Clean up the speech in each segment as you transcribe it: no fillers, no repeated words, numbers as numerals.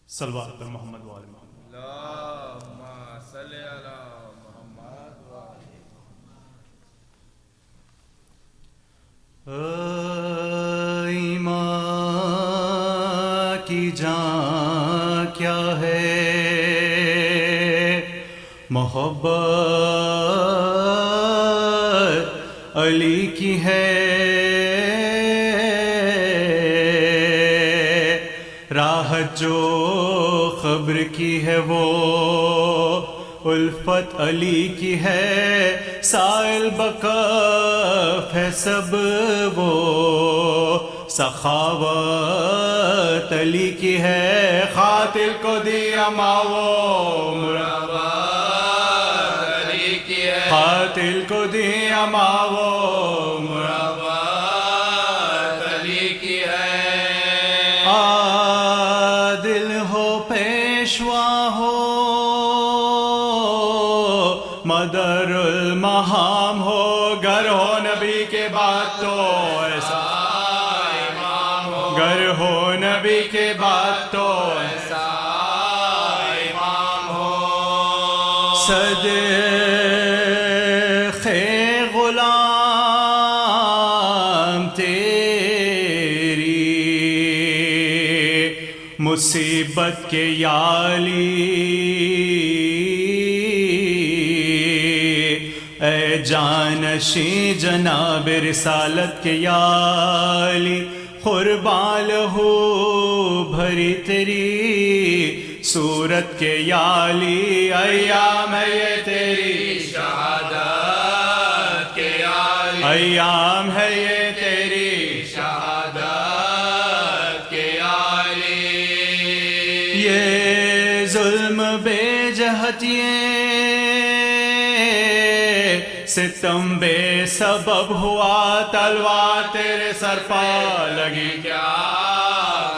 صلوات پر محمد و آل محمد۔ اللہم صلی علی محمد و ایمان کی جان کیا ہے، محبت علی کی ہے، راحت جو خبر کی ہے وہ الفت علی کی ہے، سائل بکف ہے سب وہ سخاوت علی کی ہے، قاتل کو دیا ماو مرابط علی کی ہے، قاتل کو دیا ماو مرابط علی کی ہے، عادل ہو پیشوا ہو مدر المہام ہو، گر ہو نبی کے بعد تو ایسا امام ہو، گر ہو نبی کے بعد تو ایسا امام ہو، صدقے غلام تیری مصیبت کے یالی، اے جانشیں جناب رسالت کے یالی، قربان لہو بھری تیری صورت کے یالی، ایام ہے یہ تیری شہادت کے عالی، ایام ہے یہ تیری شہادت کے عالی، یہ ظلم بے جہتیے ستم بے سبب ہوا، تلوار تیرے سر پہ لگی، کیا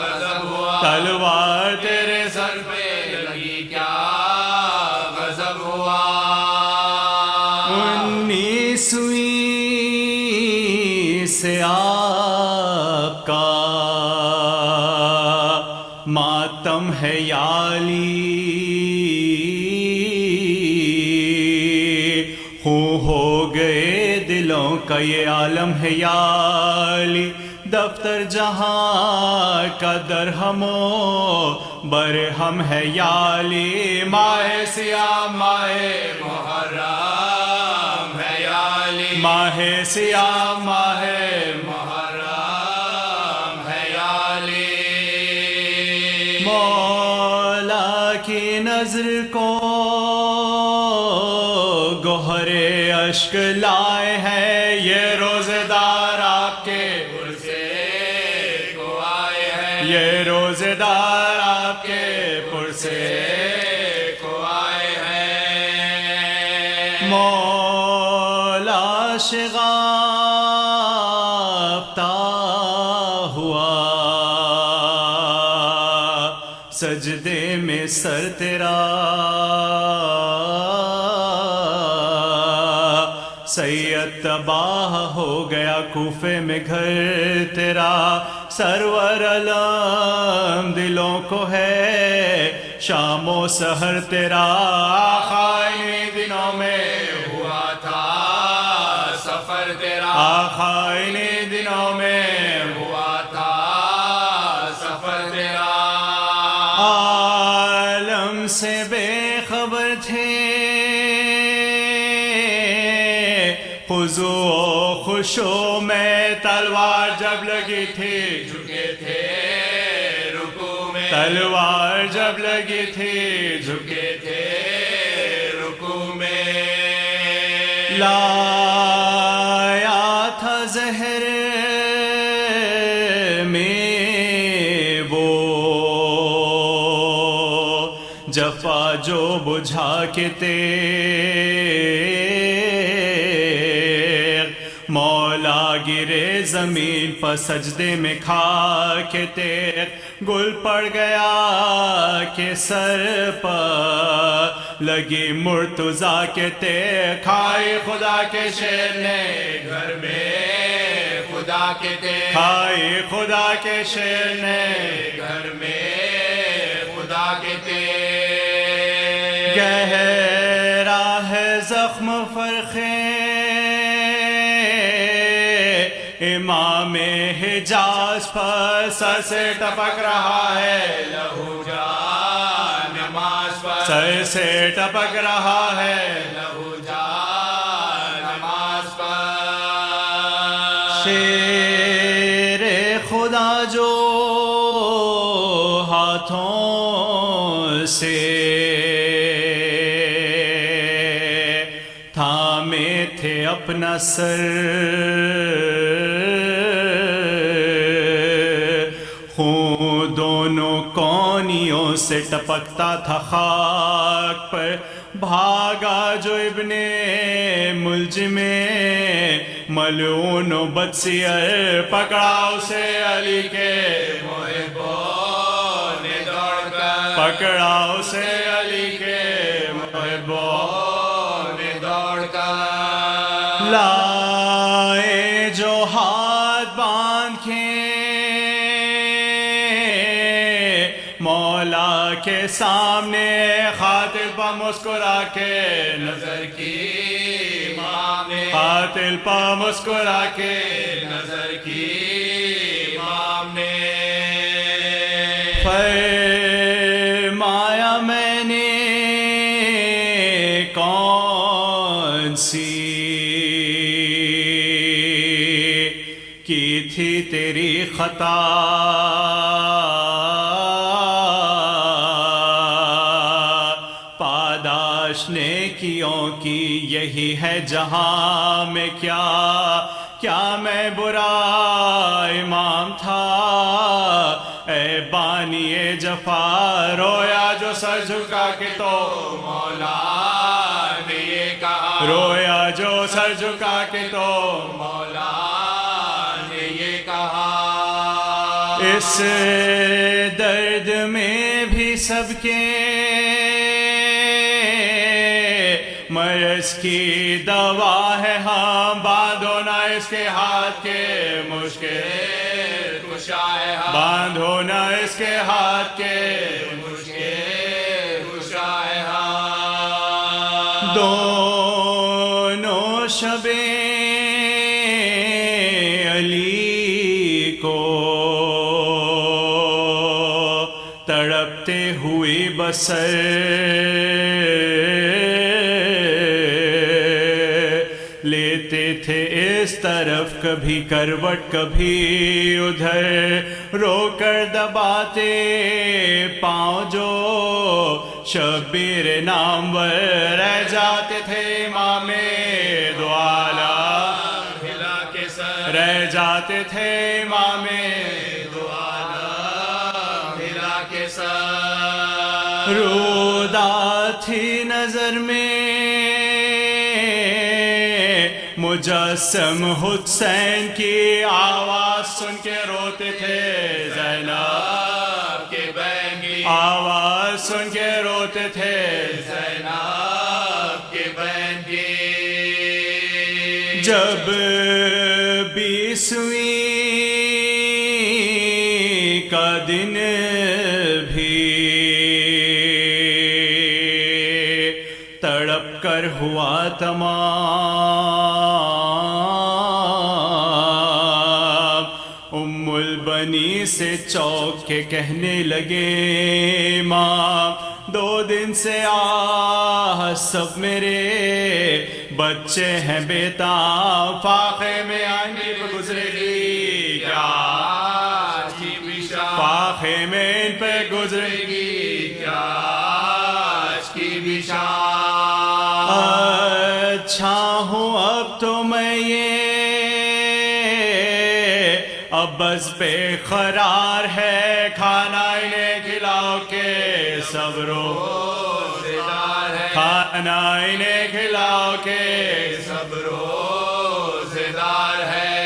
غضب ہوا، تلوار تیرے سر سر پہ لگی کیا غضب ہوا، 19ویں سے آپ کا ماتم ہے یالی، خوں ہو گئے دلوں کا یہ عالم ہے یالی، دفتر جہاں کا درہم و برہم ہے یالی، ماہ سیاہ ماہ محرم ہے یالی، ماہ سیاہ ماہ محرم ہے یالی، مولا کی نظر کو گوہر اشک لائے ہیں، یہ روزے دار آپ کے سے کو آئے ہیں، یہ روزے دار آپ کے پرسے کو آئے ہیں، مولا شغافتہ ہوا سجدے میں سر تیرا، سید تباہ ہو گیا کوفے میں گھر تیرا، سرور علم دلوں کو ہے شام و سحر تیرا، آخائنی دنوں میں ہوا تھا سفر تیرا، آخائنی دنوں میں ہوا تھا سفر تیرا، عالم سے بے خبر تھے خضوع و خشوع میں، تلوار جب لگی تھی جھکے تھے رکوع میں، تلوار جب لگی تھی جھکے تھے رکوع میں، لایا تھا زہر میں وہ جفا جو بجھا کے تیغ، مولا گرے زمین پر سجدے میں کھا کے تیغ، گل پڑ گیا کہ سر پر لگی مرتضیٰ کے تیغ، کھائی خدا کے شیر نے گھر میں خدا کے تیغ، کھائی خدا کے شیر نے گھر میں خدا کے تیر گہرا ہے زخم فرخے امام حجاز پر سر سے ٹپک رہا ہے لہو جان نماز پر سر سے ٹپک رہا ہے لہو جان نماز پر شیر خدا جو ہاتھوں سے تھامے تھے اپنا سر خون دونوں کونیوں سے ٹپکتا تھا خاک پر بھاگا جو ابن ملجم ملعون و بدسیر پکڑا اسے علی کے محبوں نے دوڑ کر پکڑا اسے علی کے محبوں نے دوڑ کر لائے جو ہاتھ باندھ کے مولا کے سامنے قاتل پہ مسکرا کے نظر کی امام نے قاتل پہ مسکرا کے نظر کی امام نے فرمایا میں نے کون سی کی تھی تیری خطا پاداش نیکیوں کی یہی ہے جہاں میں کیا میں برا امام تھا اے بانی جفا رویا جو سر جھکا کے تو مولا نے یہ کہا رویا جو سر جھکا کے تو مولا نے یہ کہا اس درد میں بھی سب کے مرض کی دوا ہے ہاں باندھو نہ اس کے ہاتھ کے مشکل کشا ہے باندھو نہ اس کے ہاتھ کے مشکل کشا ہے دونوں شبیں علی کو تڑپتے ہوئے بسر لیتے تھے اس طرف کبھی کروٹ کبھی ادھر رو کر دباتے پاؤں جو شبیر نامور رہ جاتے تھے امام دو عالم ہلا کے سر رہ جاتے تھے امام دو عالم ہلا کے سر رودا تھی نظر میں مجسم حسین کی آواز سن کے روتے تھے زینب کے بینگی آواز سن کے روتے تھے زینب کے بینگی جب 20ویں کا دن بھی تڑپ کر ہوا تمام ام البنی سے چوک کے کہنے لگے ماں 2 دن سے سب میرے بچے ہیں بیٹا فاقے میں آئیں پہ گزرے گی کیا آج کی بشارت فاقے میں ان پہ گزرے گی کیا آج کی بشارت اچھا ہوں اب تو میں یہ اب بس بے قرار ہے کھانا انہیں کھلاؤ کے صبرو روزدار ہے کھانا انہیں کھلاؤ کے سب روزدار ہے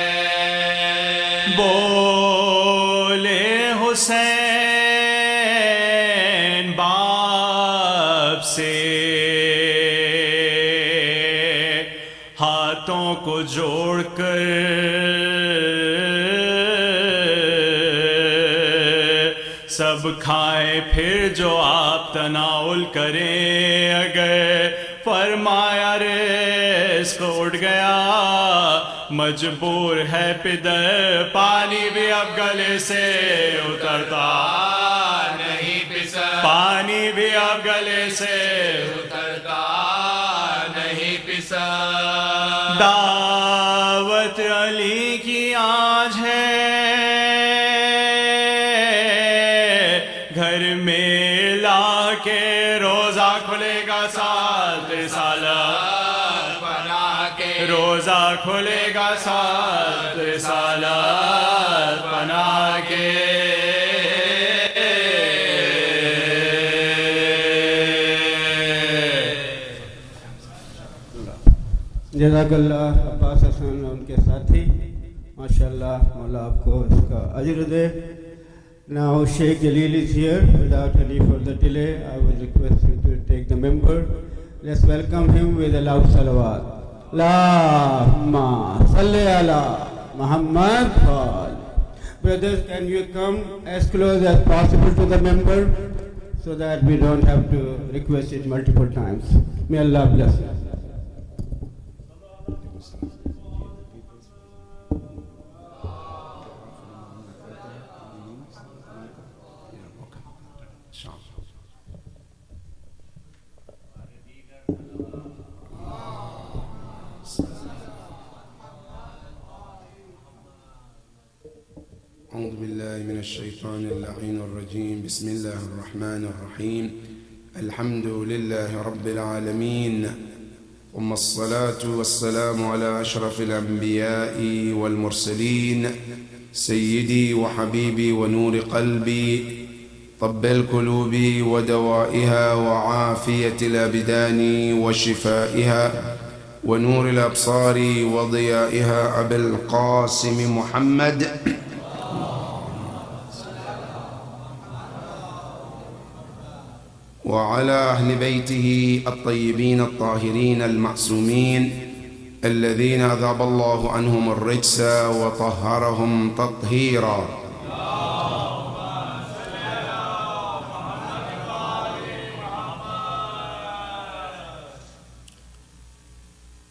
بولے حسین باپ سے ہاتھوں کو جوڑ کر सब खाएं फिर जो आप तनाउल करें अगर फरमाया रिज़्क़ उठ गया मजबूर है पिदर पानी भी अब गले से उतरता नहीं पिसा पानी भी अब गले से उतरता नहीं पिसा दावत अली की आज है घर में लाके रोजा खुलेगा साल साल बना के रोजा खुलेगा साल साल बना के जज़ाकल्लाह अब्बास हसन और उनके साथी माशाअल्लाह मौला आपको इसका अजर दे. Now Sheikh Jalil is here. Without any further delay, I will request him to take the member. Let's welcome him with a loud salawat. Allahumma salli ala Muhammad. Brothers, can you come as close as possible to the member so that we don't have to request it multiple times. May Allah bless you. أعوذ بالله من الشيطان اللعين الرجيم. بسم الله الرحمن الرحيم. الحمد لله رب العالمين، ثم الصلاة والسلام على أشرف الأنبياء والمرسلين سيدي وحبيبي ونور قلبي، طب القلوب ودوائها وعافية الأبدان وشفائها ونور الأبصار وضيائها أبي القاسم محمد وعلى أهل بيته الطيبين الطاهرين المعصومين الذين أذهب الله عنهم الرجس وطهرهم تطهيرا.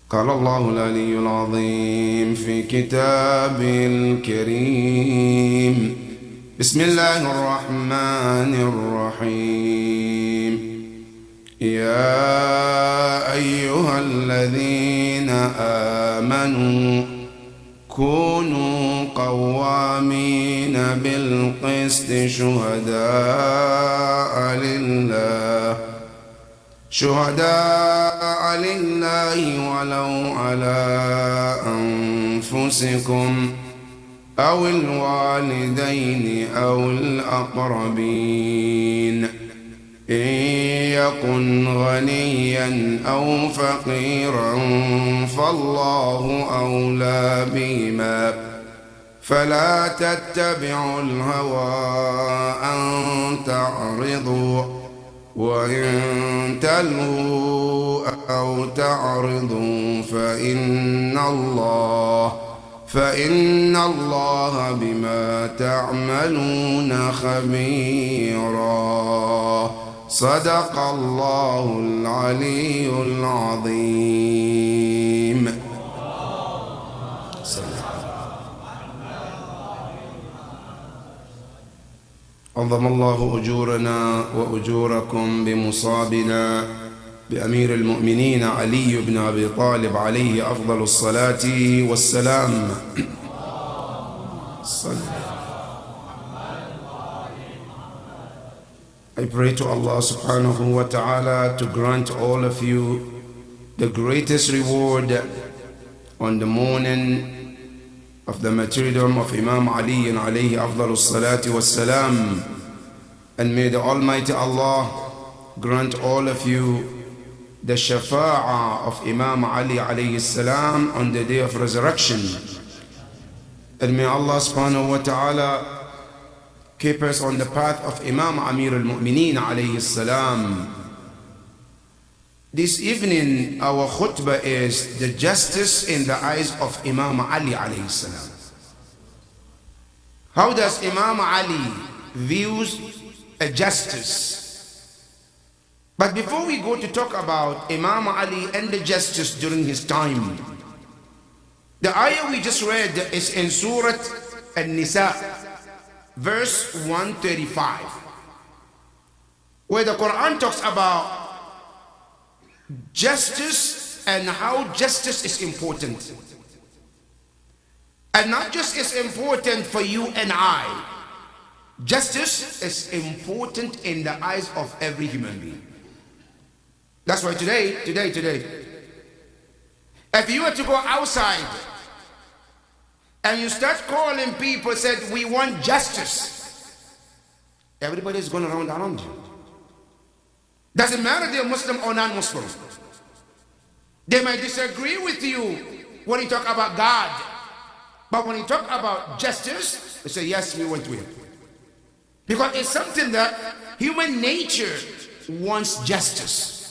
قال الله العلي العظيم في كتابه الكريم: بسم الله الرحمن الرحيم. يا أيها الذين آمنوا كونوا قوامين بالقسط شهداء لله ولو على أنفسكم أو الوالدين أو الأقربين إن يكن غنيا أو فقيرا فالله أولى بهما فلا تتبعوا الهوى أن تعرضوا وإن تلووا أو تعرضوا فإن الله بما تعملون خبيرا. صدق الله العلي العظيم. عظم الله أجورنا وأجوركم بمصابنا بأمير المؤمنين علي بن أبي طالب عليه أفضل الصلاة والسلام. I pray to Allah subhanahu wa ta'ala to grant all of you the greatest reward on the morning of the martyrdom of Imam Ali alayhi afdalus salati wassalam, and may the Almighty Allah grant all of you the shafa'ah of Imam Ali alayhi salam on the day of resurrection, and may Allah subhanahu wa ta'ala keep us on the path of Imam Amir al-Mu'mineen alayhi salam. This evening our khutbah is the justice in the eyes of Imam Ali alayhi salam. How does Imam Ali views justice. But before we go to talk about Imam Ali and the justice during his time, the ayah we just read is in Surah An-Nisa, verse 135, where the Quran talks about justice and how justice is important. And not just is important for you and I. Justice is important in the eyes of every human being. That's why today, if you were to go outside and you start calling people, said, we want justice, everybody is going around you. Doesn't matter they're Muslim or non-Muslim. They might disagree with you when you talk about God, but when you talk about justice, they say, yes, we want to win. Because it's something that human nature wants justice.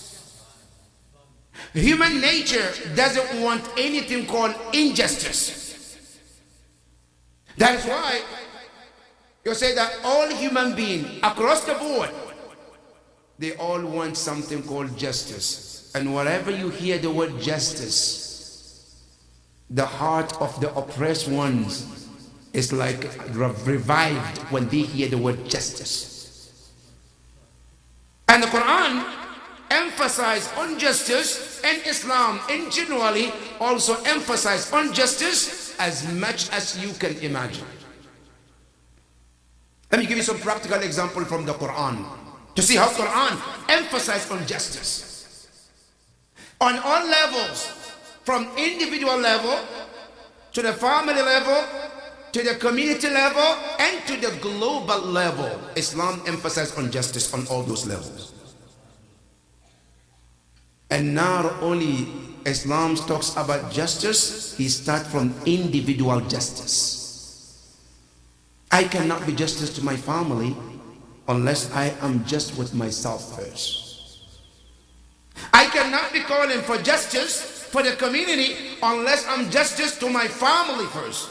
Human nature doesn't want anything called injustice. That is why you say that all human beings across the board, they all want something called justice. And wherever you hear the word justice, the heart of the oppressed ones is like revived when they hear the word justice. And the Quran emphasizes on justice, and Islam in generally also emphasizes on justice as much as you can imagine. Let me give you some practical example from the Quran to see how Quran emphasizes on justice. On all levels, from individual level to the family level, to the community level, and to the global level, Islam emphasizes on justice on all those levels. And not only Islam talks about justice, he starts from individual justice. I cannot be justice to my family unless I am just with myself first. I cannot be calling for justice for the community unless I'm justice to my family first.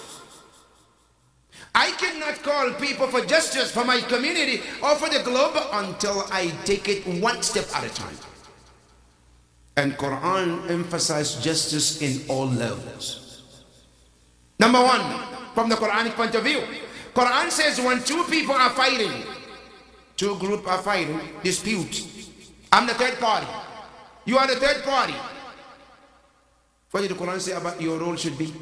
I cannot call people for justice for my community or for the globe until I take it one step at a time. And Quran emphasizes justice in all levels. Number one, from the Quranic point of view, Quran says when two people are fighting, two groups are fighting, dispute, I'm the third party, you are the third party. What did the Quran say about your role should be?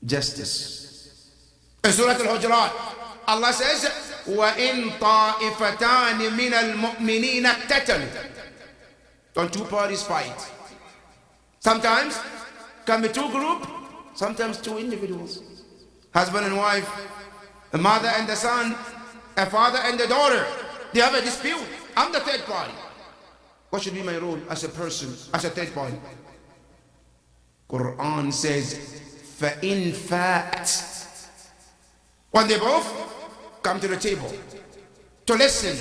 Justice. In Surah Al-Hujurat, Allah says, وَإِن طَائِفَتَانِ مِنَ الْمُؤْمِنِينَ اقْتَتَلُوا. When two parties fight, sometimes can be two groups, sometimes two individuals, husband and wife, a mother and the son, a father and the daughter. They have a dispute. I'm the third party. What should be my role as a person, as a third party? Quran says, فَإِن فَاءَتْ. When they both come to the table to listen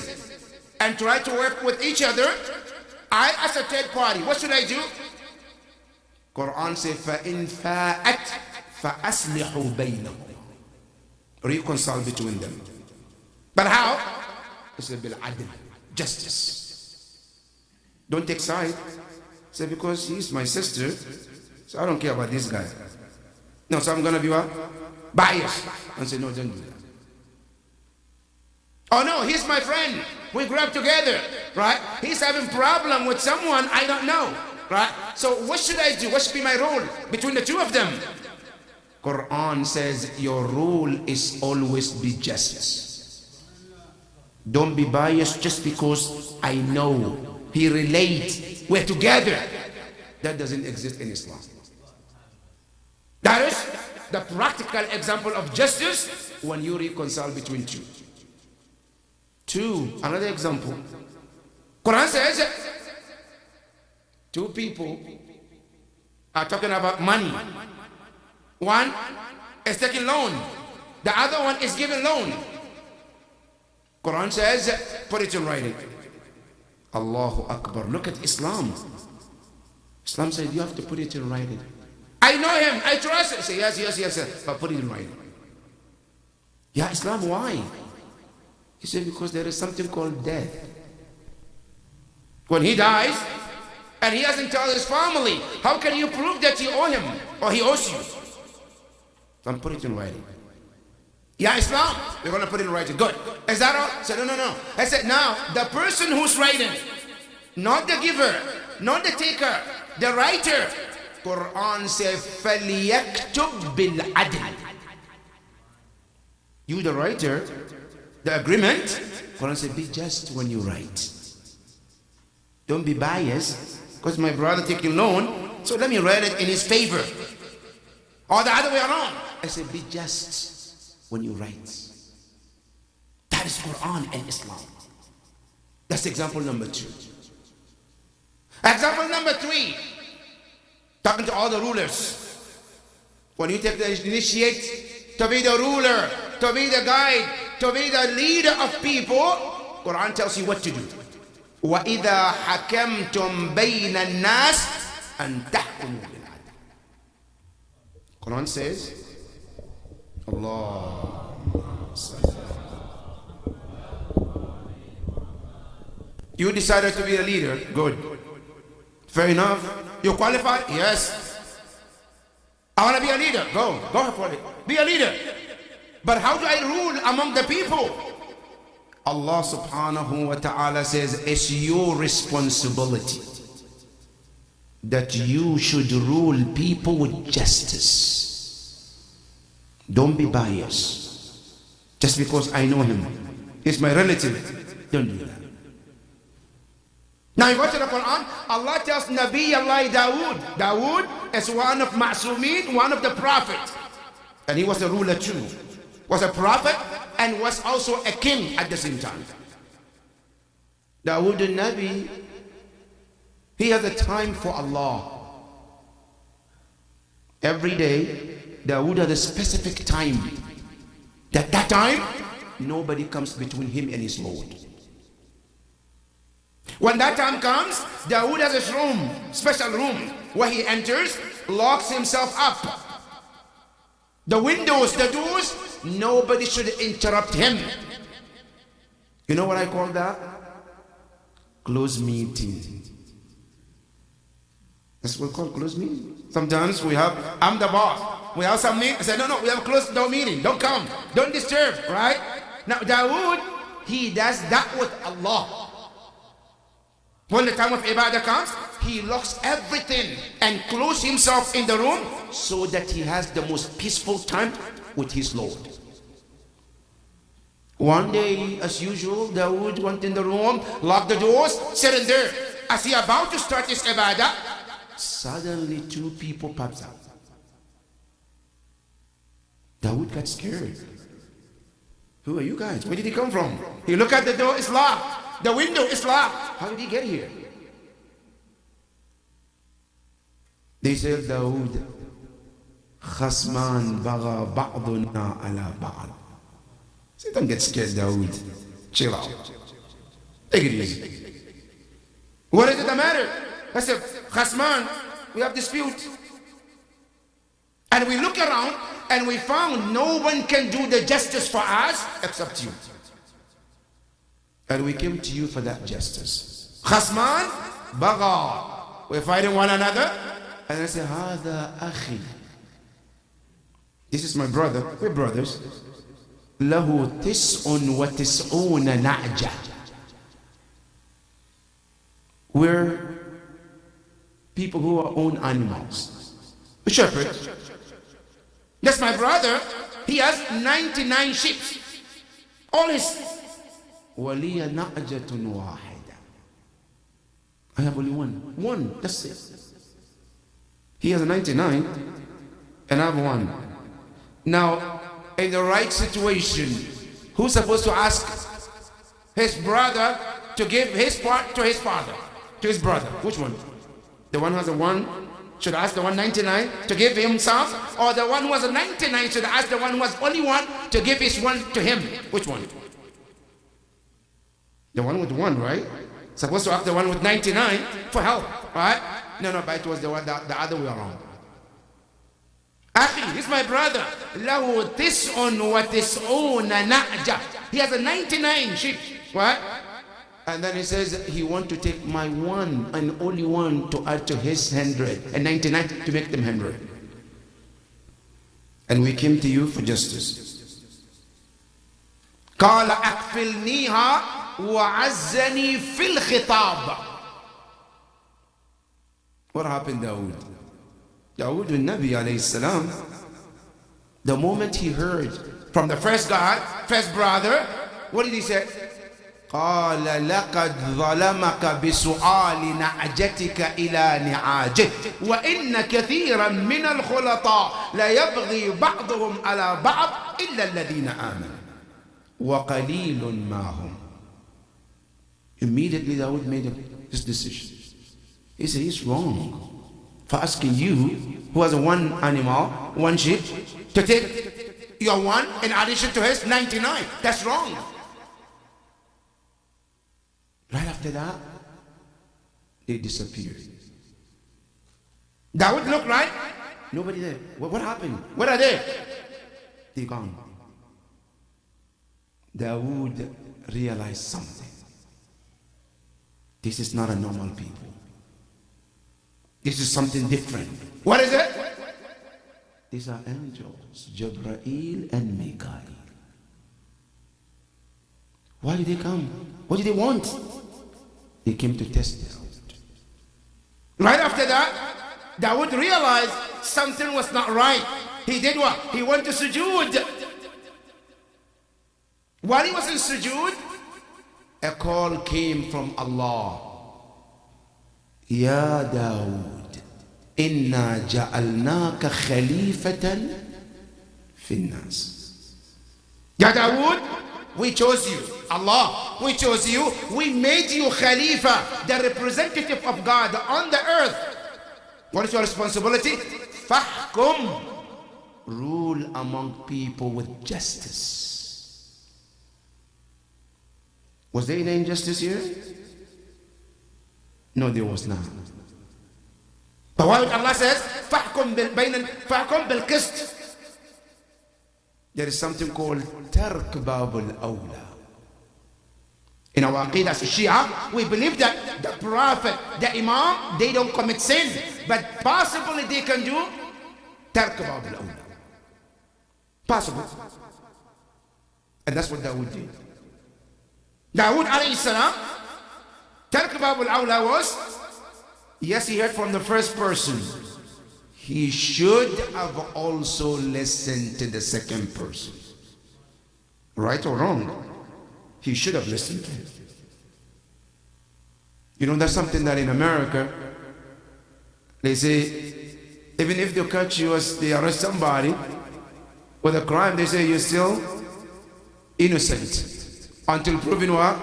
and try to work with each other, I, as a third party, what should I do? Quran says, فَإِن فَاءَتْ فَأَصْلِحُوا بَيْنَهُمْ. Reconcile between them. But how? It's bil-adl, justice. Don't take side. Say, because he's my sister, so I don't care about this guy. No, so I'm going to be what? Biased. And say, no, don't do that. Oh no, he's my friend. We grew up together, right? He's having problem with someone I don't know, right? So what should I do? What should be my role between the two of them? Quran says your role is always be justice. Don't be biased just because I know, he relates, we're together. That doesn't exist in Islam. That is the practical example of justice when you reconcile between two. Two, another example. Quran says two people are talking about money. One is taking loan. The other one is giving loan. Quran says, put it in writing. Allahu Akbar. Look at Islam. Islam said you have to put it in writing. I know him. I trust him. Say yes, but put it in writing. Yeah, Islam, why? He said, because there is something called death. When he dies, and he hasn't told his family, how can you prove that you owe him or he owes you? So I'm putting it in writing. Yeah, Islam, we're going to put it in writing. Good. Is that all? I said, no. I said, now, the person who's writing, not the giver, not the taker, the writer, Quran says, فَلْيَكْتُبْ بِالْعَدْلِ. You, the writer, the agreement, Quran says, be just when you write. Don't be biased, because my brother taking loan, so let me write it in his favor. Or the other way around. I said, be just when you write. That is Quran and Islam. That's example number 2. Example number 3. Talking to all the rulers. When you take the initiate to be the ruler, to be the guide, to be the leader of people, Quran tells you what to do. وَإِذَا حَكَمْتُمْ بَيْنَ النَّاسِ أَن تَحْكُمُوا بِالْعَدْلِ. Quran says, Allah. You decided to be a leader, good. Fair enough. You qualified? Yes. I want to be a leader. Go for it. Be a leader. But how do I rule among the people? Allah subhanahu wa ta'ala says, it's your responsibility that you should rule people with justice. Don't be biased. Just because I know him, he's my relative. Don't do that. Now you go to the Quran, Allah tells Nabi Allah Dawood is one of Ma'sumin, one of the prophets. And he was a ruler too. Was a prophet and was also a king at the same time. Dawood al-Nabi, he has a time for Allah. Every day, Dawood has a specific time. That time, nobody comes between him and his Lord. When that time comes, Dawood has a room, special room, where he enters, locks himself up. The windows, the doors, nobody should interrupt him. You know what I call that? Close meeting. That's what we call close meeting. Sometimes we have, I'm the boss. We have some meeting. I said, no, we have a closed door meeting. Don't come. Don't disturb, right? Now, Dawood, he does that with Allah. When the time of ibadah comes, he locks everything and closes himself in the room so that he has the most peaceful time with his Lord. One day, as usual, Dawood went in the room, locked the doors, sitting there. As he about to start his ibadah, suddenly 2 people pops out. Dawood got scared. Who are you guys? Where did he come from? He looked at the door, it's locked. The window is locked. How did he get here? They said, Dawood, Khasman baga ba'duna ala ba'd. Say, don't get scared, Dawood. Chill out. Take it easy. What is it the matter? I said, Khasman, we have dispute. And we look around and we found no one can do the justice for us except you. And we came to you for that justice. Khasman, baga. We're fighting one another. And I say, Hada akhi. This is my brother. We're brothers. Lahu tis'un wa tis'una na'ja. We're people who own animals. A shepherd. That's my brother. He has 99 sheep. All his. وَلِيَ نَعْجَةٌ وَاحِدَةٌ. I have only one. One, that's it. He has 99 and I have 1. Now, in the right situation, who's supposed to ask his brother to give his part to his father, to his brother? Which one? The one who has a 1 should ask the 199 to give himself, or the one who has a 99 should ask the one who has only 1 to give his 1 to him? Which one? The one with 1, right? Supposed to ask the one with 99 for help, right? No, but it was the other way around. Akhi, he's my brother. Lahu tis'un wa tis'una na'ja. He has a 99 sheep, right? And then he says he wants to take my one and only one to add to his 100 and 99 to make them 100. And we came to you for justice. قال أكفلنيها وعزني في الخطاب. What happened, Dawood? Dawood the Nabi alayhi salam, the moment he heard from the first God, first brother, what did he say? قال لقد ظلمك بسؤال نعجتك إلى نعاجه وإن كثيرا من الخلطاء لا يبغي بعضهم على بعض إلا الذين آمنوا وقليل ما هم. Immediately Dawood made his decision. He said he's wrong for asking you, who has one animal, one sheep, to take your one in addition to his 99. That's wrong. Right after that, they disappeared. Dawood looked, right? Nobody there. What happened? Where are they? They gone. Dawood realized something. This is not a normal people. This is something different. What is it? These are angels, Jibreel and Mikael. Why did they come? What did they want? They came to test Dawood. Right after that, Dawood realized something was not right. He did what? He went to sujood. While he was in sujood, a call came from Allah. Ya Dawood, inna ja'alnaka khalifatan fin nas. Ya Dawood, we chose you. Allah, we chose you. We made you Khalifa, the representative of God on the earth. What is your responsibility? Fahkum, rule among people with justice. Was there any injustice here? No, there was not. But why Allah says, فَحْكُمْ بِالْقِسْطِ. There is something called تَرْكْ بَابُ الْأَوْلَى. In our Aqidah as Shia, we believe that the Prophet, the Imam, they don't commit sin. But possibly they can do تَرْكْ بَابُ الْأَوْلَى. Possible. And that's what Dawood did. Dawood alayhi salam, تَرْكْ بَابُ الْأَوْلَى was, yes, he heard from the first person. He should have also listened to the second person. Right or wrong? He should have listened to him. You know, that's something that in America, they say, even if they catch you as they arrest somebody with a crime, they say you're still innocent until proven what?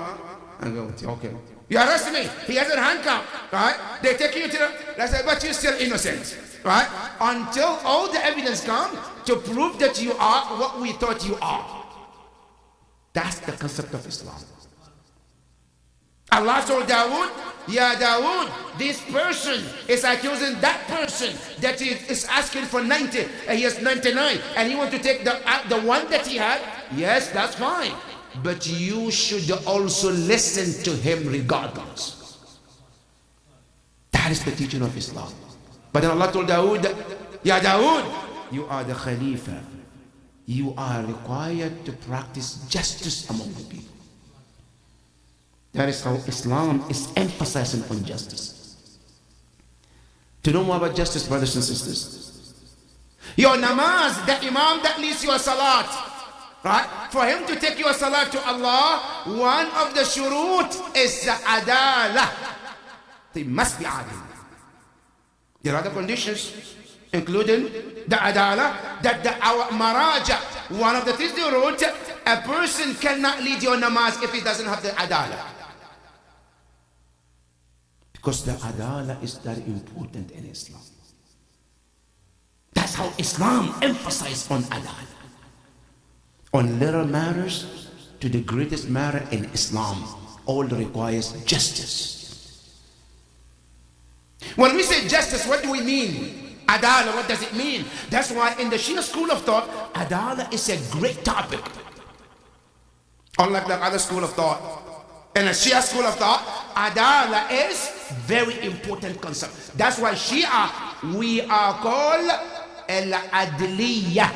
And go, okay. You arrest me. He has a handcuff, right? They take you to the, they say, but you're still innocent, right? Until all the evidence comes to prove that you are what we thought you are. That's the concept of Islam. Allah told Dawood, Ya Dawood, this person is accusing that person that he is asking for 90 and he has 99 and he wants to take the one that he had. Yes, that's fine. But you should also listen to him regardless. That is the teaching of Islam. But then Allah told Dawood, Ya Dawood, you are the Khalifa. You are required to practice justice among the people. That is how Islam is emphasizing on justice. To know more about justice, brothers and sisters, your namaz, the imam that leads your salat, right? For him to take your salat to Allah, one of the shurut is the adalah. They must be adil. There are other conditions, including the adalah, that our maraja, one of the things they wrote, a person cannot lead your namaz if he doesn't have the adalah. Because the adalah is very important in Islam. That's how Islam emphasizes on adalah. On little matters to the greatest matter in Islam, all requires justice. When we say justice, what do we mean? Adalah, what does it mean? That's why in the Shia school of thought, adalah is a great topic. unlike the other school of thought. In a Shia school of thought, adala is very important concept. That's why Shia, we are called al-adliya.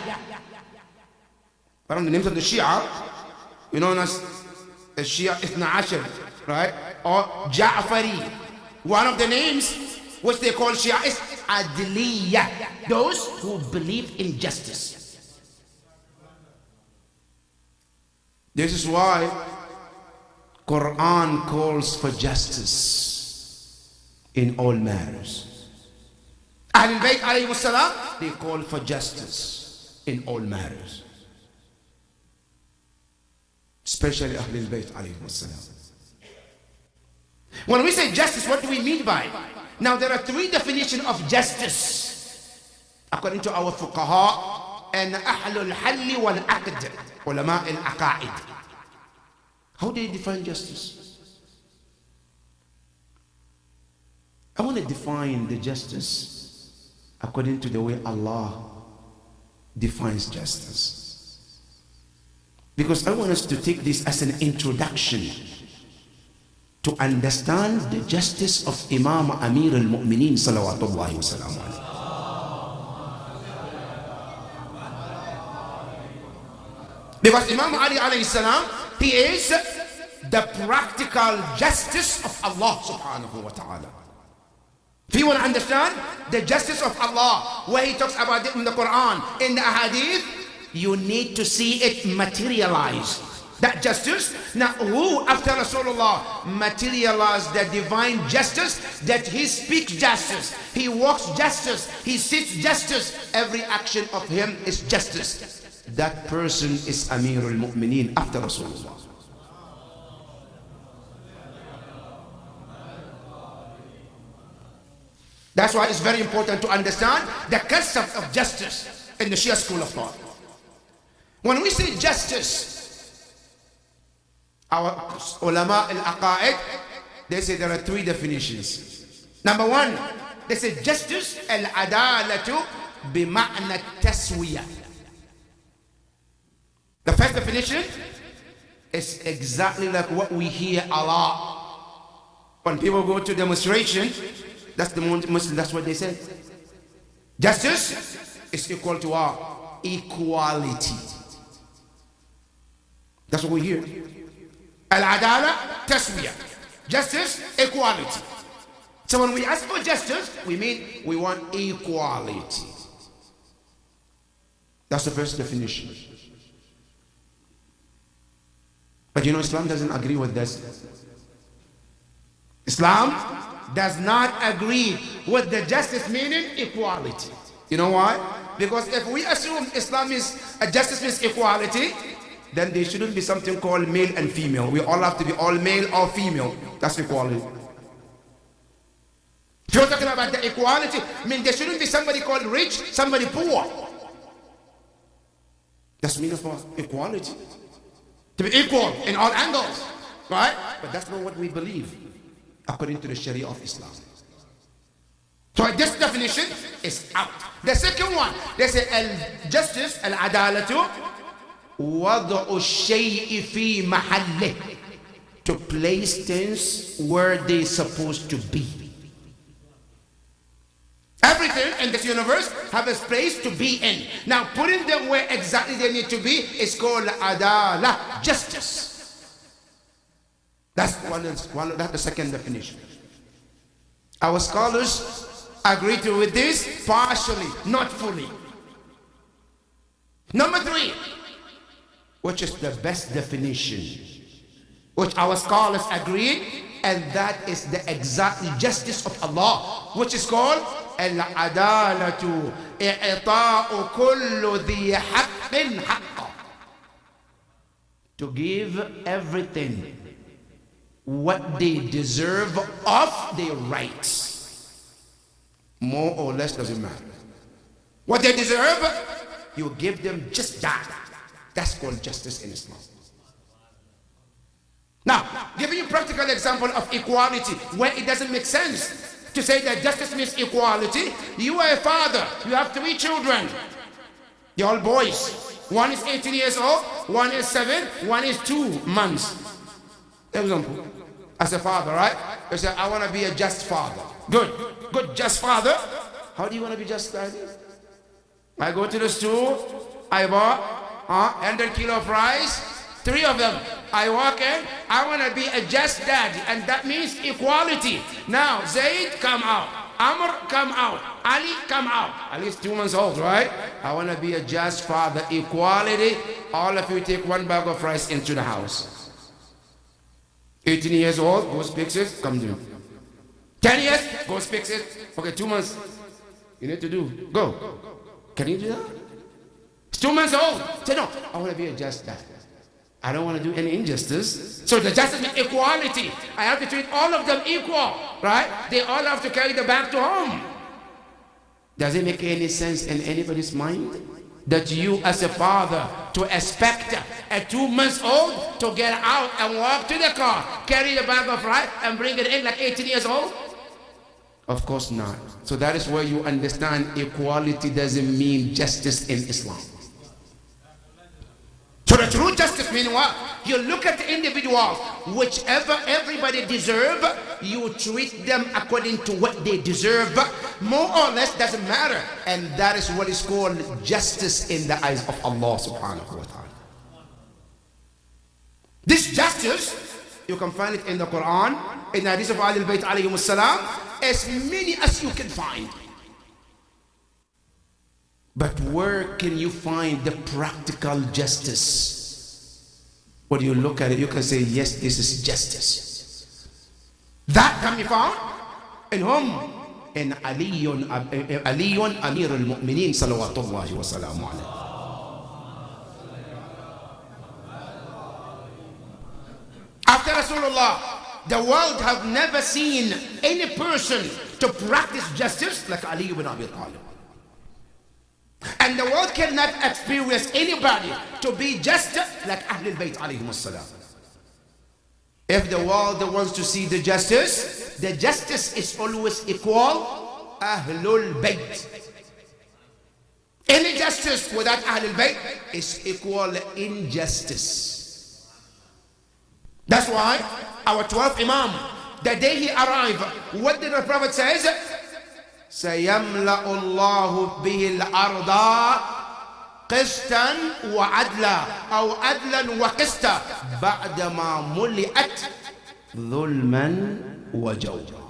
One of the names of the Shia, you know, as Shia Ithna Ashar, right? Or Ja'fari. One of the names which they call Shia is Adliya, those who believe in justice. This is why Quran calls for justice in all matters. Ahlul Bayt alayhi salam, they call for justice in all matters. Especially Ahlul Bayt alayhi salam. When we say justice, what do we mean by it? Now there are three definitions of justice according to our fuqaha and Ahlul Halli wal Aqd, ulama al-aqaid. How do you define justice? I want to define the justice according to the way Allah defines justice, because I want us to take this as an introduction to understand the justice of Imam Amir al-Mu'mineen salawatullahi wa salam alayhi. Because Imam Ali alayhi salam, he is the practical justice of Allah subhanahu wa ta'ala. If you want to understand the justice of Allah, where he talks about it in the Quran, in the Ahadith, you need to see it materialize. That justice. Now, who after Rasulullah materialized the divine justice? That he speaks justice, he walks justice, he sits justice, every action of him is justice. That person is Amir al-Mu'mineen after Rasulullah. That's why it's very important to understand the concept of justice in the Shia school of thought. When we say justice, our ulama al-aqaid, they say there are three definitions. Number one, they say justice al-adalatu bima'na taswiya. The first definition is exactly like what we hear a lot when people go to demonstration. That's the Muslim, that's what they say. Justice is equal to our equality. That's what we hear. Al-adala, taswiya. Justice, equality. So when we ask for justice, we mean we want equality. That's the first definition. But you know, Islam doesn't agree with this. Islam does not agree with the justice meaning equality. You know why? Because if we assume Islam is justice means equality, then there shouldn't be something called male and female. We all have to be all male or female. That's equality. If you're talking about the equality, I mean there shouldn't be somebody called rich, somebody poor. That's meaning of equality. To be equal in all angles, right? But that's not what we believe according to the Sharia of Islam. So this definition is out. The second one, they say justice, al-adalatu, wad'u shay'i fi mahallih, to place things where they're supposed to be. Everything in this universe have a place to be in. Now putting them where exactly they need to be is called adala, justice. That's that's the second definition. Our scholars agree to with this partially, not fully. Number three, which is the best definition, which our scholars agreed, and that is the exact justice of Allah, which is called al-adalatu i'ta'u kullu dhi haqqin haqqa, to give everything what they deserve of their rights. More or less doesn't matter. What they deserve, you give them just that. That's called justice in Islam. Now, giving you a practical example of equality where it doesn't make sense to say that justice means equality. You are a father, you have 3 children, they're all boys. One is 18 years old, one is 7, one is 2 months. Example. As a father, right? You say, I want to be a just father. Good, just father. How do you want to be just daddy? I go to the store, I bought 100 kilo of rice, 3 of them. I walk in, I want to be a just daddy, and that means equality. Now, Zayd, come out. Amr, come out. Ali, come out. At least 2 months old, right? I want to be a just father. Equality. All of you take 1 bag of rice into the house. 18 years old, goes fix it, come do. 10 years, goes fix it. Okay, 2 months. You need to do. Go. Can you do that? It's 2 months old. Say, no, I want to be a just dad. I don't want to do any injustice. So the justice means equality. I have to treat all of them equal, right? They all have to carry the bag to home. Does it make any sense in anybody's mind? That you as a father to expect a 2 months old to get out and walk to the car, carry the bag of rice and bring it in like 18 years old? Of course not. So that is where you understand equality doesn't mean justice in Islam. So the true justice means what? You look at the individual, whichever everybody deserve, you treat them according to what they deserve. More or less doesn't matter. And that is what is called justice in the eyes of Allah subhanahu wa ta'ala. This justice, you can find it in the Quran, in the hadith of Ahlul Bayt alayhim salam, as many as you can find. But where can you find the practical justice? When you look at it, you can say, yes, this is justice. That can be found in whom? In Aliyun Amir al-Mu'mineen salawatullahi wa salamu alayhi. After Rasulullah, the world have never seen any person to practice justice like Ali ibn Abi Talib. And the world cannot experience anybody to be just like Ahlul Bayt alayhim salam. If the world wants to see the justice is always equal Ahlul Bayt. Any justice without Ahlul Bayt is equal injustice. That's why our 12th Imam, the day he arrived, what did the Prophet say? سيملأ الله به الأرض قسطا وعدلا أو عدلا وقسطا بعدما ملئت ظلما وجورا.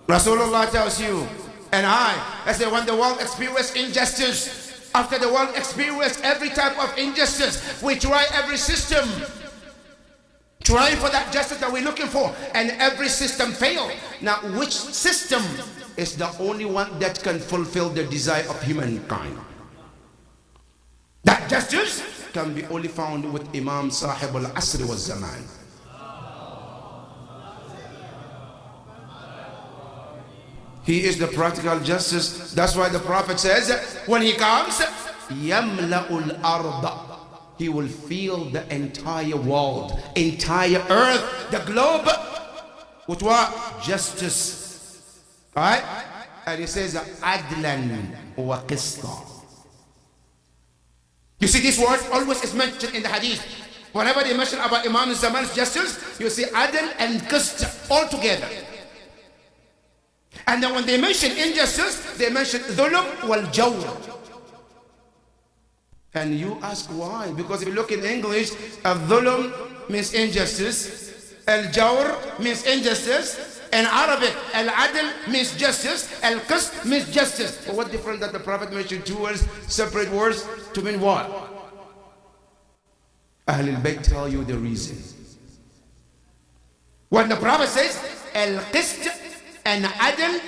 Rasulullah tells you and I say when the world experiences injustice, after the world experiences every type of injustice, we try every system, trying for that justice that we're looking for, and every system failed. Now, which system is the only one that can fulfill the desire of humankind? That justice can be only found with Imam Sahib al-Asr wa Zaman. He is the practical justice. That's why the Prophet says, when he comes, يَمْلَأُ الْأَرْضَ, he will fill the entire world, entire earth, the globe, with what? Justice. Alright? And he says, Adlan wa qista. You see, this word always is mentioned in the hadith. Whenever they mention about Imam Zaman's justice, you see Adl and Qist all together. And then when they mention injustice, they mention Dhulm wal Jawr. And you ask why? Because if you look in English, al-dhulm means injustice, al-jawr means injustice, in Arabic, al-adl means justice, al-qist means justice. But what difference that the Prophet mentioned 2 words, separate words, to mean what? Ahlul Bayt tell you the reason. When the Prophet says al-qist and adl,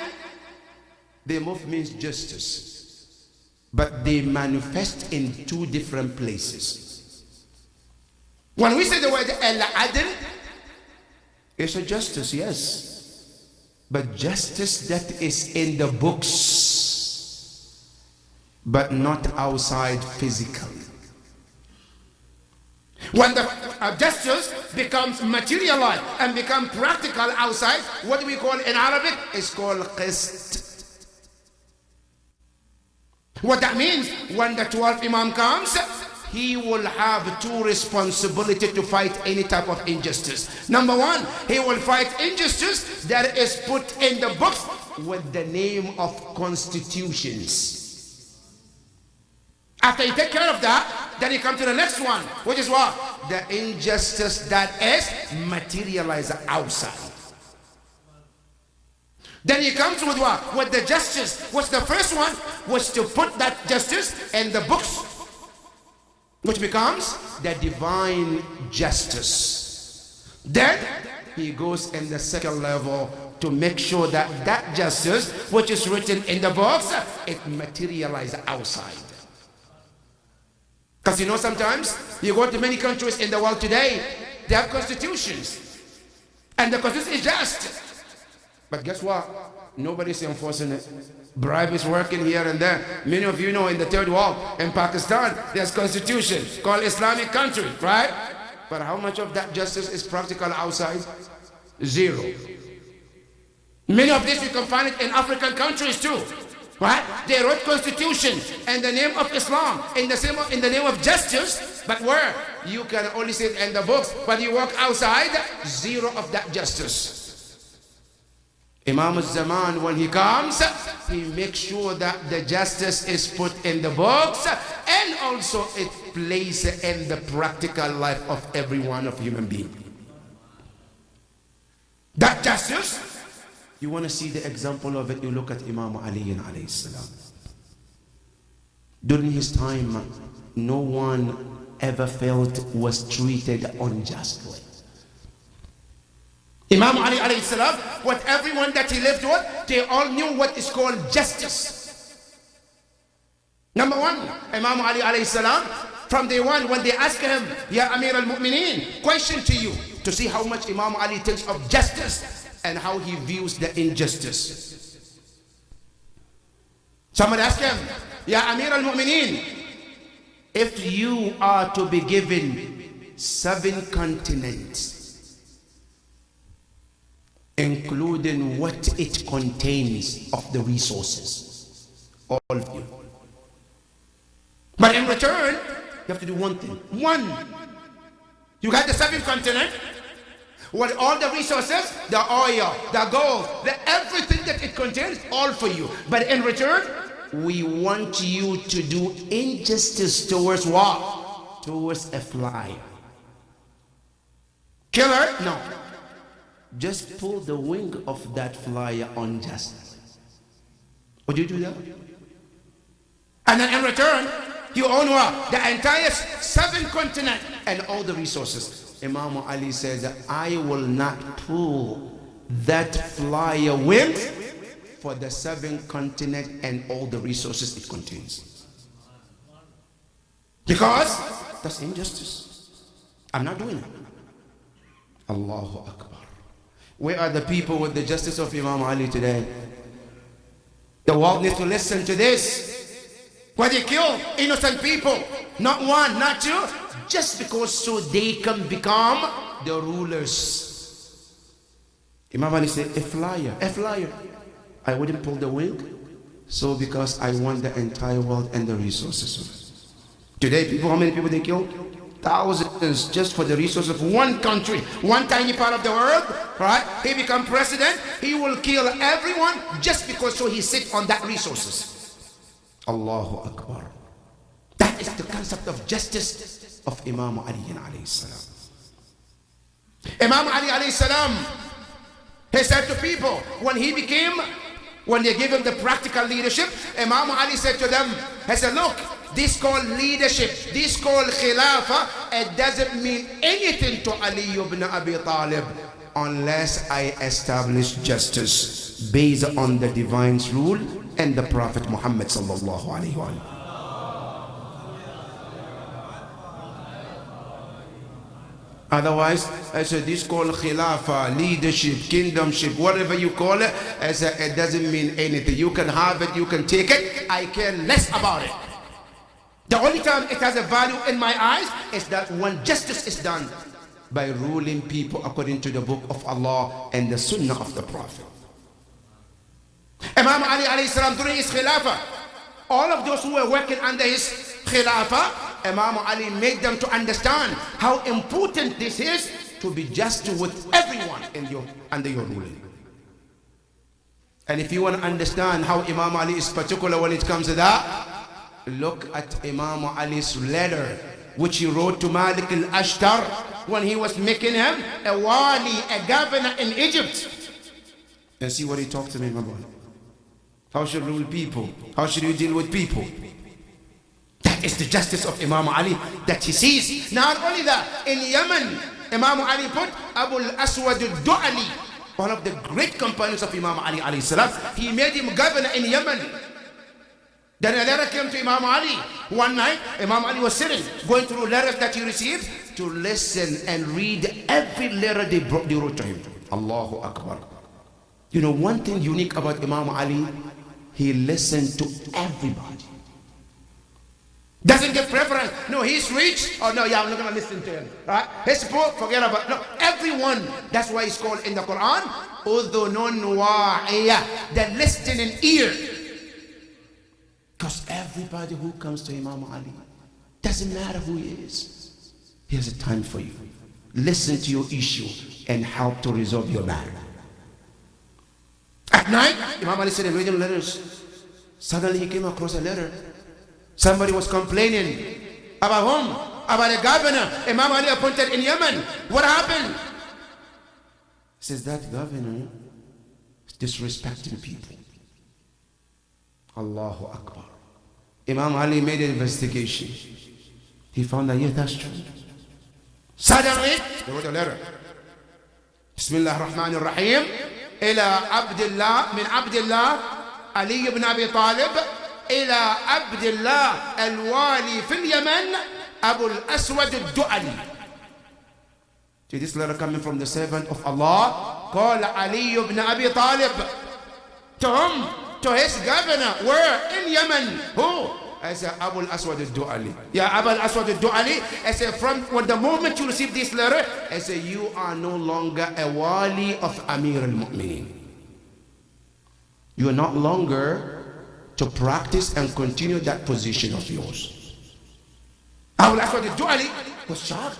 they both means justice, but they manifest in 2 different places. When we say the word al-adl, it's a justice, yes, but justice that is in the books, but not outside physically. When the justice becomes materialized and become practical outside, what do we call in Arabic? It's called qist. What that means, when the 12th Imam comes, he will have two responsibilities to fight any type of injustice. Number one, he will fight injustice that is put in the books with the name of constitutions. After you take care of that, then you come to the next one, which is what? The injustice that is materialized outside. Then he comes with what? With the justice. What's the first one? Was to put that justice in the books, which becomes the divine justice. Then he goes in the second level to make sure that that justice, which is written in the books, it materializes outside. Because you know, sometimes you go to many countries in the world today, they have constitutions, and the constitution is just. But guess what? Nobody's enforcing it. Bribe is working here and there. Many of you know, in the third world, in Pakistan, there's constitution called Islamic country, right? But how much of that justice is practical outside? Zero. Many of this you can find it in African countries too, right? They wrote constitution in the name of Islam, in the name of justice, but where? You can only see it in the books, but you walk outside, zero of that justice. Imam al-Zaman, when he comes, he makes sure that the justice is put in the books and also it plays in the practical life of every one of human being. That justice, you want to see the example of it, you look at Imam Ali alayhi salam. During his time, no one ever felt was treated unjustly. Imam Ali alayhi salam, what everyone that he lived with, they all knew what is called justice. Number one, Imam Ali alayhi salam, from day one, when they ask him, Ya Amir al-Mu'mineen, question to you, to see how much Imam Ali thinks of justice and how he views the injustice. Someone asked him, Ya Amir al-Mu'mineen, if you are to be given 7 continents, including what it contains of the resources, all of you. But in return, you have to do one thing. One, you got the 7th continent, with all the resources, the oil, the gold, everything that it contains, all for you. But in return, we want you to do injustice towards what? Towards a fly. Kill her? No. Just pull the wing of that flyer unjustly. Would you do that? And then in return, you own what? The entire 7 continent and all the resources. Imam Ali says, I will not pull that flyer wing for the 7 continent and all the resources it contains. Because that's injustice. I'm not doing it. Allahu Akbar. Where are the people with the justice of Imam Ali today? The world needs to listen to this. Where they kill innocent people, not one, not two, just because so they can become the rulers. Imam Ali said, a flyer. I wouldn't pull the wing, so because I want the entire world and the resources. Today, people, how many people they kill? Thousands, just for the resources of one country, one tiny part of the world, right? He become president, he will kill everyone just because so he sits on that resources. Allahu Akbar. That is the concept of justice of Imam Ali alayhi salam. Imam Ali alayhi salam, he said to people, when they gave him the practical leadership, Imam Ali said to them, he said, look, this called leadership, this called khilafah, it doesn't mean anything to Ali ibn Abi Talib unless I establish justice based on the divine's rule and the Prophet Muhammad sallallahu alaihi wasallam. Otherwise, I said this called khilafah, leadership, kingdomship, whatever you call it, I said it doesn't mean anything. You can have it, you can take it, I care less about it. The only time it has a value in my eyes is that when justice is done by ruling people according to the book of Allah and the sunnah of the Prophet. Imam Ali alayhi salam, during his khilafah, all of those who were working under his khilafah, Imam Ali made them to understand how important this is to be just with everyone under your ruling. And if you want to understand how Imam Ali is particular when it comes to that, look at Imam Ali's letter which he wrote to Malik al-Ashtar when he was making him a wali, a governor in Egypt. And see what he talked to him about. How should you rule people? How should you deal with people? That is the justice of Imam Ali that he sees. Not only that, in Yemen, Imam Ali put Abu al-Aswad al-Du'ali, one of the great companions of Imam Ali alayhi salam. He made him governor in Yemen. Then a letter came to Imam Ali. One night, Imam Ali was sitting, going through letters that he received, to listen and read every letter they wrote to him. Allahu Akbar. You know, one thing unique about Imam Ali, he listened to everybody. Doesn't give preference. No, he's rich. Oh no, yeah, I'm not going to listen to him. Right? He's poor, forget about it. No, everyone. That's why he's called in the Quran, Udhunun Wa'iyah, the listening ear. Because everybody who comes to Imam Ali, doesn't matter who he is, he has a time for you. Listen to your issue and help to resolve your matter. At night, Imam Ali said, reading letters. Suddenly he came across a letter. Somebody was complaining about whom? About a governor Imam Ali appointed in Yemen. What happened? He says, that governor is disrespecting people. Allahu Akbar. Imam Ali made an investigation. He found that, yes, that's true. Suddenly, there was a letter. Bismillah ar-Rahman ar-Rahim. إلى عبد الله من عبد الله علي بن أبي طالب إلى عبد الله الوالي في اليمن أبو الأسود الدؤلي. See this letter coming from the servant of Allah called Ali ibn Abi Talib. To whom? To his governor. Where? In Yemen. Who? I said Abu al-Aswad al-Du'ali. Yeah, Abu al-Aswad al-Du'ali. I said from the moment you receive this letter, I said you are no longer a wali of Amir al-Mu'mineen. You are not longer to practice and continue that position of yours. Abu al-Aswad al-Du'ali was shocked.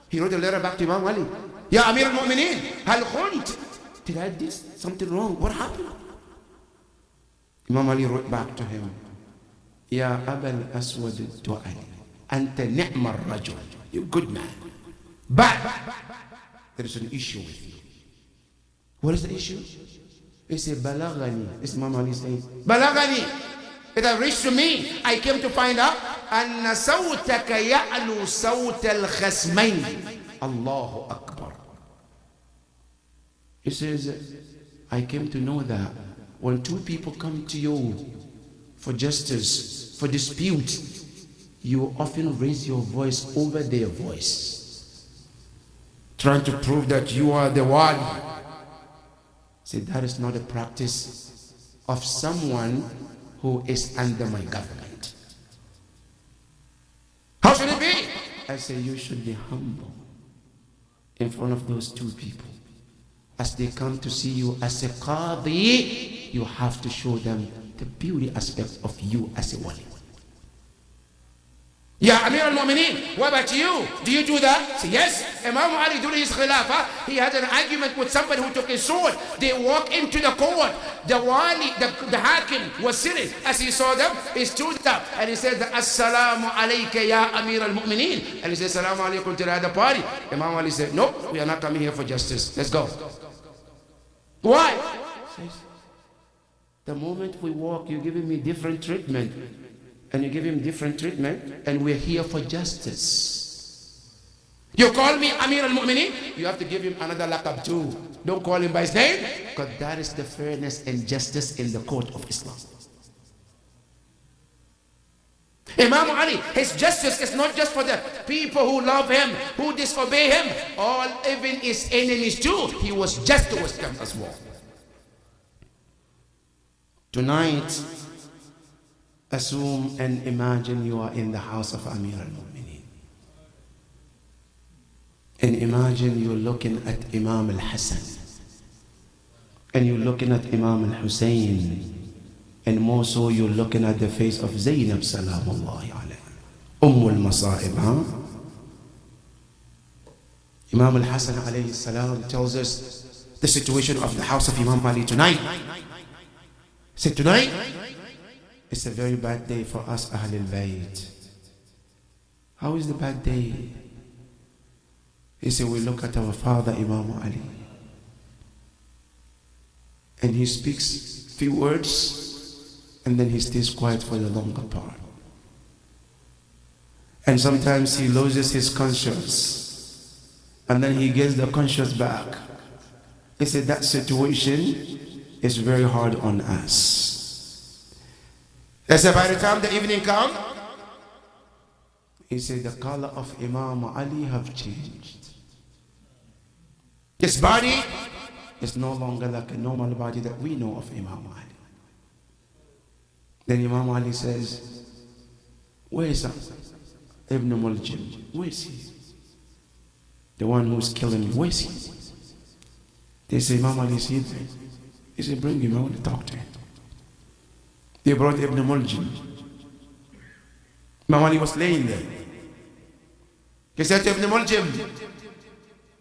He wrote a letter back to Imam Ali. Ya Amir al-Mu'mineen, hal khunt? Did I do something wrong? What happened? Imam Ali wrote back to him, Ya Abu al-Aswad al-Du'ali, anta ni'mar rajul. You're a good man. But there is an issue with you. What is the issue? He said, Balagani. This is Imam Ali saying, Balagani. It has reached to me. I came to find out, Anna sawtaka ya'lu sawt al-khasmayn. Allahu Akbar. He says, I came to know that when two people come to you for justice, for dispute, you often raise your voice over their voice, trying to prove that you are the one. See, that is not a practice of someone who is under my government. How should it be? I say you should be humble in front of those two people. As they come to see you as a qadi, you have to show them the beauty aspect of you as a wali. Ya Amir al-Mu'mineen, what about you? Do you do that? Say, yes. Imam Ali during his khilafah, he had an argument with somebody who took a sword. They walked into the court. The wali, the hakim was sitting. As he saw them, he stood up and he said, Assalamu alayka ya Amir al-Mu'mineen. And he said, Assalamu alaykum to the other party. Imam Ali said, no, we are not coming here for justice. Let's go. Why? The moment we walk, you're giving me different treatment. And you give him different treatment. And we're here for justice. You call me Amir al-Mu'mineen, you have to give him another laqab too. Don't call him by his name. Because that is the fairness and justice in the court of Islam. Imam Ali, his justice is not just for the people who love him, who disobey him. All, even his enemies too. He was just towards them as well. Tonight, assume and imagine you are in the house of Amir al-Mu'mineen. And imagine you're looking at Imam al-Hassan, and you're looking at Imam al-Hussein, and more so you're looking at the face of Zainab salamullahi alayha, al-Masa'ib, huh? Imam al-Hassan alayhi salam tells us the situation of the house of Imam Ali tonight. He said, tonight, it's a very bad day for us Ahlul Bayt. How is the bad day? He said, we look at our father Imam Ali, and he speaks few words, and then he stays quiet for the longer part. And sometimes he loses his conscience, and then he gets the conscience back. He said, that situation is very hard on us. He said, by the time the evening comes, he said, the color of Imam Ali have changed. His body is no longer like a normal body that we know of Imam Ali. Then Imam Ali says, where is Ibn Muljim? Where is he? The one who's killing me, where is he? They say, Imam Ali is here. He said, bring him, I want to talk to him. They brought Ibn Muljim. Imam Ali was laying there. He said to Ibn Muljim,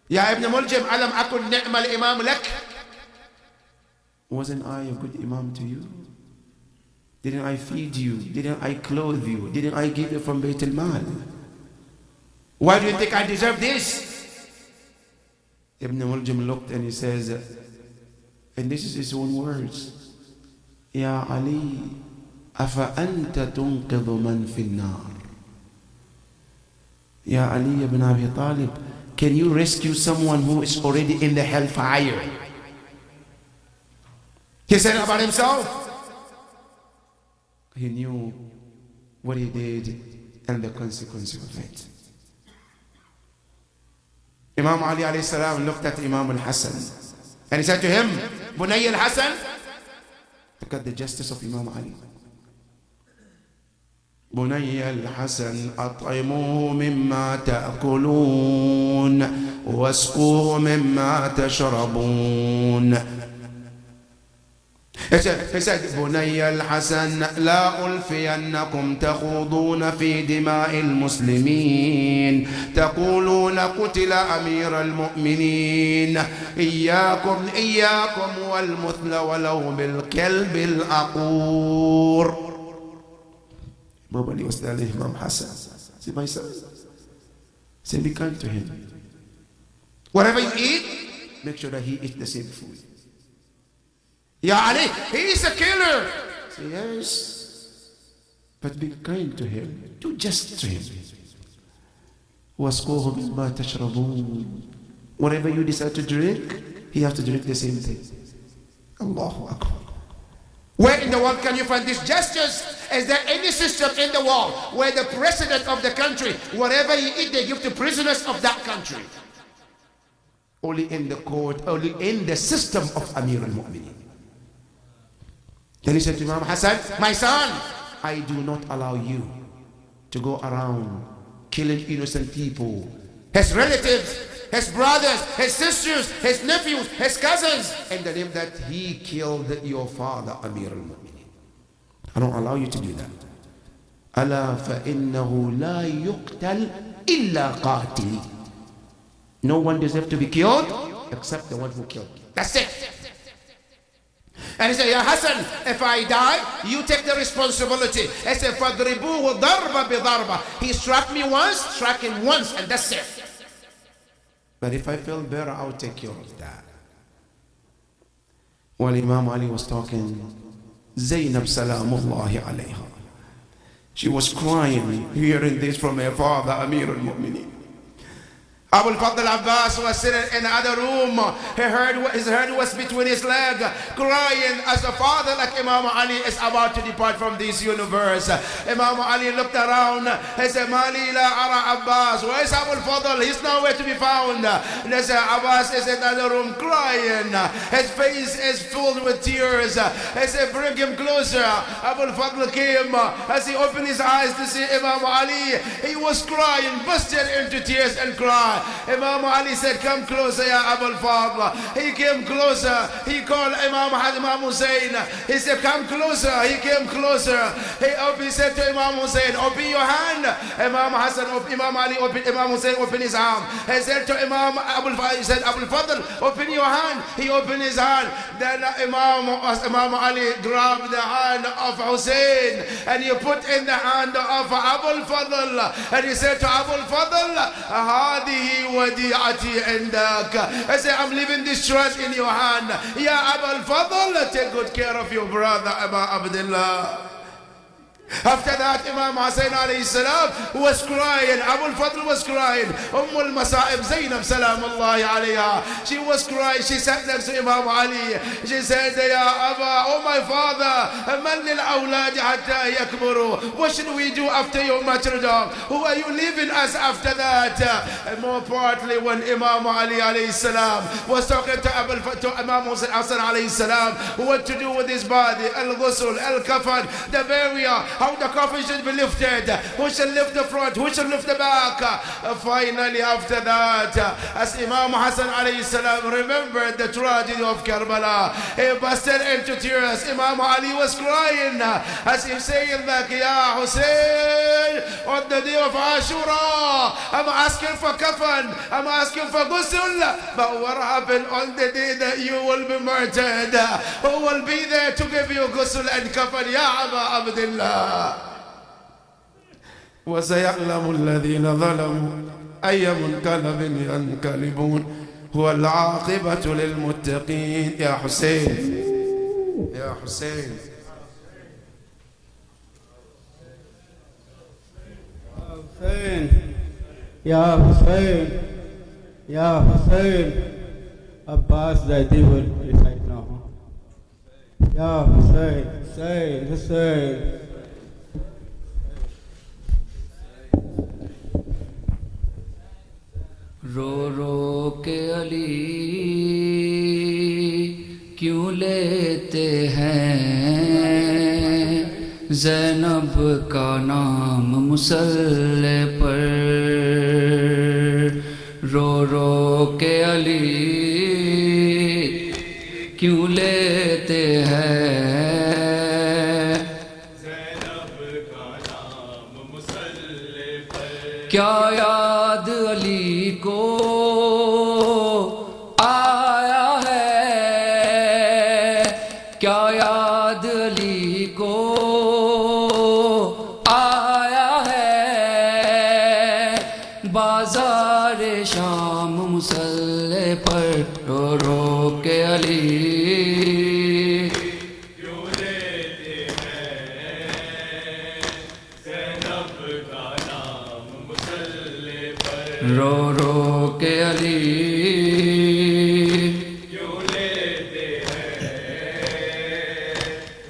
Ya Ibn Muljim, alam akun ni'mal imam lak? Wasn't I a good imam to you? Didn't I feed you? Didn't I clothe you? Didn't I give you from Bayt al-Mal? Why do you think I deserve this? Ibn Muljim looked and he says, and this is his own words, Ya Ali, afa anta tunqidhu man fi an-nar? Ya Ali ibn Abi Talib, can you rescue someone who is already in the hellfire? He said about himself. He knew what he did and the consequence of it. Imam Ali alayhi salam looked at Imam al-Hassan and he said to him, Bunay al-Hassan, look at the justice of Imam Ali. بني الحسن أطعموه مما تأكلون واسقوه مما تشربون. He said, بني الحسن لا ألفينكم تخوضون في دماء المسلمين تقولون قتل أمير المؤمنين إياكم والمثل ولو بالكلب الأقور. Nobody was telling Imam Hassan, say, my son, say, be kind to him. Whatever you eat, make sure that he eats the same food. Ya Ali, he is a killer. Say, yes, but be kind to him. Do just to him. وَاسْقُوهُ مِمَّا تَشْرَبُونَ. Whatever you decide to drink, he has to drink the same thing. Allahu Akbar. Where in the world can you find this justice? Is there any system in the world where the president of the country, whatever he eat, they give to prisoners of that country? Only in the court, only in the system of Amir al-Mu'mineen. Then he said to Imam Hassan, my son, I do not allow you to go around killing innocent people. His relatives, his brothers, his sisters, his nephews, his cousins, in the name that he killed your father, Amir al-Mu'mineen. I don't allow you to do that. ألا فإنه لا يقتل إلا قاتل. No one deserves to be killed except the one who killed. That's it. And he said, Ya Hassan, if I die, you take the responsibility. He said, فَضْرِبُوهُ ضَرْبَ بِضَرْبَ. He struck me once, struck him once, and that's it. But if I feel better, I'll take care of that. While Imam Ali was talking, Zainab salamullahi alayha, she was crying, hearing this from her father, Amir al-Mu'mineen. Abu al-Fadl Abbas was sitting in the other room. His head was between his legs, crying as a father like Imam Ali is about to depart from this universe. Imam Ali looked around. He said, Mali la ara Abbas. Where is Abu al-Fadl? He's nowhere to be found. And he said, Abbas is in another room crying. His face is filled with tears. He said, bring him closer. Abu al-Fadl came. As he opened his eyes to see Imam Ali, he was crying, busted into tears and cried. Imam Ali said, come closer, Ya Abul Fadl. He came closer. He called Imam Hussein. He said, come closer. He came closer. He said to Imam Hussein, open your hand. Imam Ali opened, Imam Hussein opened his arm. He said to Imam Abul Fadl, he said, Abul Fadl, open your hand. He opened his hand. Then Imam Ali grabbed the hand of Hussein and he put in the hand of Abul Fadl. And he said to Abul Fadl, Hadihi wadi'ati indak. I said, I'm leaving this trust in your hand. Ya Abul Fadl, take good care of your brother Abu Abdullah. After that, Imam Hussein alayhi salam was crying. Abul Fadl was crying. Ummul Masa'ib Zainab salamullahi alayha, she was crying. She sat next to Imam Ali. She said, Ya Aba, oh my father, man lil awlad hatta yakburu. What should we do after your martyrdom? Who are you leaving us after that? And more partly, when Imam Ali alayhi salam was talking to Imam Hassan alayhi salam, what to do with his body, al-ghusl, al-kafan, the burial, how the coffin should be lifted, who shall lift the front, who shall lift the back. Finally, after that, as Imam Hassan alayhi salam remembered the tragedy of Karbala, he busted into tears. Imam Ali was crying as he saying that, Ya Hussein, on the day of Ashura, I'm asking for kafan, I'm asking for ghusl, but what happened on the day that you will be murdered? Who will be there to give you ghusl and kafan? Ya Aba Abdullah. وسيعلم الذين ظلموا أي منقلب ينقلبون هو العاقبة للمتقين. يا حسين، يا حسين، Ya Hussein, Ya Hussein. Abbas Zaidi will recite now. Ya Hussein, Hussein, Hussein. رو رو کے علی کیوں لیتے ہیں زینب کا نام مصلی پر. رو رو کے علی کیوں لیتے ہیں زینب کا نام مصلی پر. کیا یاد علی کو آیا ہے، کیا یاد علی کو آیا ہے، بازار شام مصلی پر رو رو کے علی کیوں لیتے ہیں زینب کا نام مصلی پر. رو رو کے علی کیوں لیتے ہیں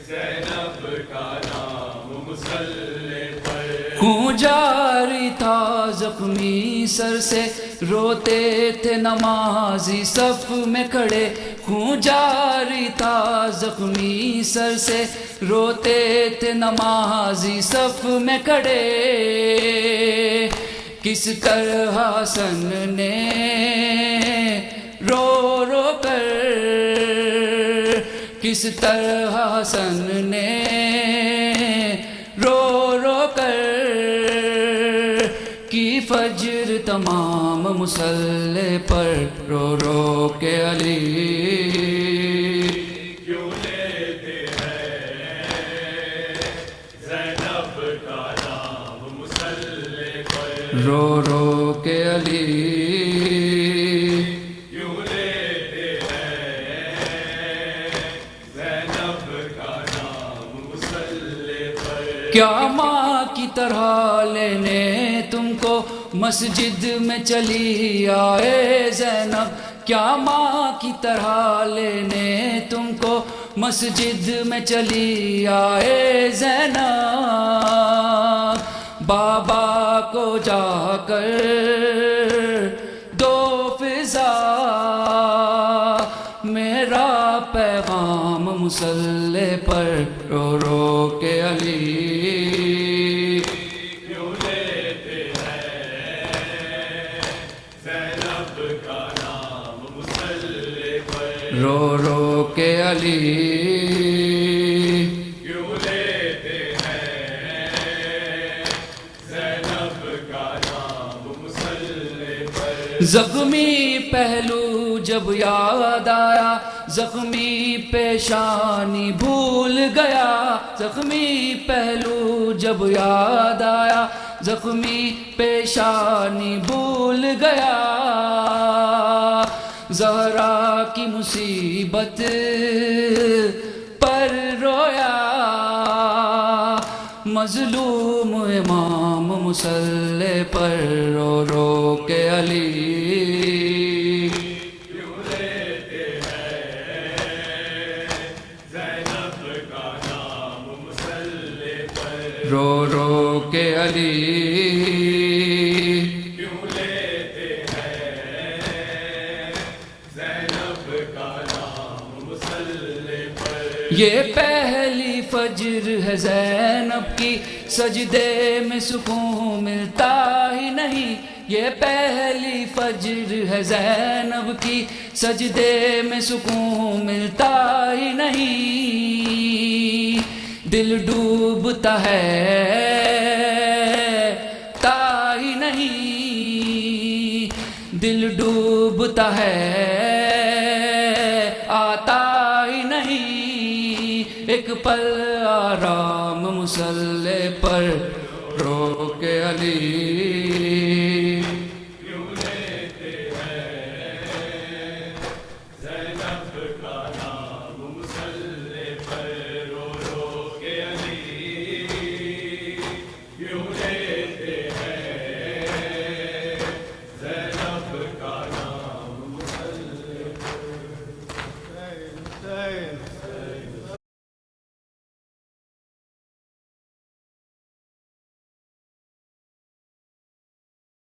زینب کا نام مصلی پر. خون جاری تھا زخمی سر سے روتے تھے نمازی صف میں کھڑے. خون جاری تھا زخمی سر سے روتے تھے نمازی صف میں کھڑے. کس طرح حسن نے رو رو کر، کس طرح حسن نے رو رو کر کی فجر تمام مصلی پر. رو رو کے علی کیوں لیتے ہیں زینب کا نام مصلی پر. رو رو کے علی کیوں لیتے ہیں زینب کا نام مصلی پر. کیا ماں کی طرح لینے تم کو مسجد میں چلی آئے زینب، کیا ماں کی طرح لینے تم کو مسجد میں چلی آئے زینب. بابا کو جا کر دو فضا میرا پیغام مصلی پر. رو رو کے علی کیوں لیتے ہیں رو رو کے علی کیوں لیتے ہیں زینب کا نام مسلح پر زخمی پہلو جب یاد آیا زخمی پیشانی بھول گیا زخمی پہلو جب یاد آیا زخمی پیشانی بھول گیا زہرا کی مصیبت پر رویا مظلوم امام مصلی پر رو رو کے علی کیوں لیتے ہیں زینب کا نام مسلح پر رو رو کے علی کیوں لیتے ہیں زینب کا نام مسلح پر یہ پہلی فجر ہے زینب کی سجدے میں سکون ملتا ہی نہیں یہ پہلی فجر ہے زینب کی سجدے میں سکون ملتا ہی نہیں دل ڈوبتا ہے تا ہی نہیں دل ڈوبتا ہے آتا ہی نہیں ایک پل آرام مصلی پر رو کے علی